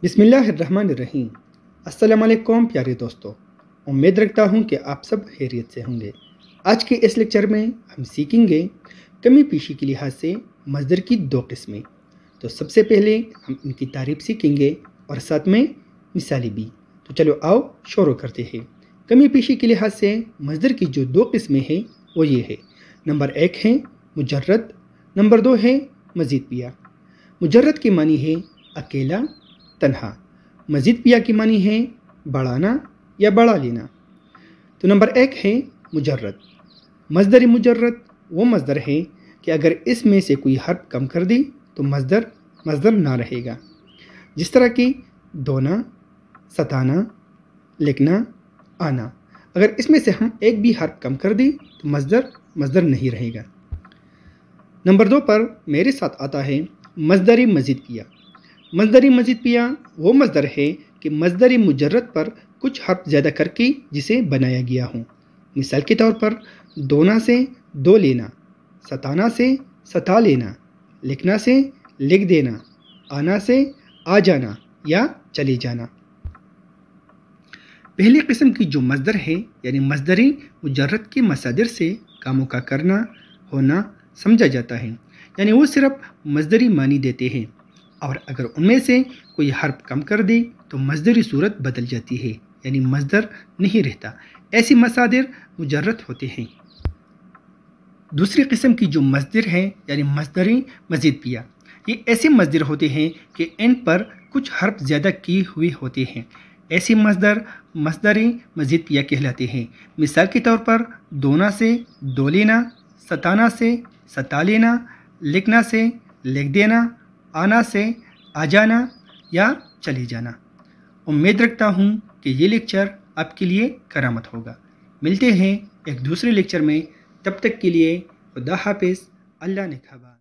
बिस्मिल्लाहिर्रहमानिर्रहीम। अस्सलाम वालेकुम प्यारे दोस्तों, उम्मीद रखता हूँ कि आप सब खैरियत से होंगे। आज के इस लेक्चर में हम सीखेंगे कमी पेशी के लिहाज से मज़दर की दो किस्में। तो सबसे पहले हम इनकी तारीफ सीखेंगे और साथ में मिसाली भी। तो चलो आओ शुरू करते हैं। कमी पेशी के लिहाज से मज़दर की जो दो किस्में हैं वो ये है। नंबर 1 है मुजर्रद, नंबर 2 है मज़ीद पिया। मुजर्रद की मानी है अकेला, तन्हा। मज़ीद पिया की मानी है बढ़ाना या बढ़ा लेना। तो नंबर 1 है मुजर्रद। मज़दर मुजर्रद वो मज़दर है कि अगर इसमें से कोई हर्फ कम कर दी तो मज़दर ना रहेगा। जिस तरह कि धोना, सताना, लिखना, आना। अगर इसमें से हम एक भी हर्फ कम कर दी तो मज़दर नहीं रहेगा। नंबर 2 पर मेरे साथ आता है मज़दरी मज़ीद पिया। मज़दरी मज़ीद पिया वो मज़दर है कि मज़दरी मुजर्रद पर कुछ हर्फ ज़्यादा करके जिसे बनाया गया हो। मिसाल के तौर पर दोना से दो लेना, सताना से सता लेना, लिखना से लिख देना, आना से आ जाना या चले जाना। पहली किस्म की जो मज़दर है यानी मज़दरी मुजर्रद के मसादिर से कामों का करना होना समझा जाता है, यानी वो सिर्फ मज़दरी मानी देते हैं और अगर उनमें से कोई हर्फ कम कर दे तो मज़दरी सूरत बदल जाती है, यानी मज़दर नहीं रहता। ऐसी मसादिर मुजर्रद होते हैं। दूसरी किस्म की जो मज़दर है यानी मज़दरी मज़ीद पिया, ये ऐसे मज़दर होते हैं कि इन पर कुछ हर्फ ज़्यादा किए हुए होते हैं। ऐसी मज़दर मज़दरी मज़ीद पिया कहलाते हैं। मिसाल के तौर पर दोना से दो लेना, सताना से सता लेना, लिखना से लिख देना, आना से आ जाना या चले जाना। उम्मीद रखता हूँ कि ये लेक्चर आपके लिए करामत होगा। मिलते हैं एक दूसरे लेक्चर में, तब तक के लिए खुदा हाफिज़। अल्लाह ने खबा।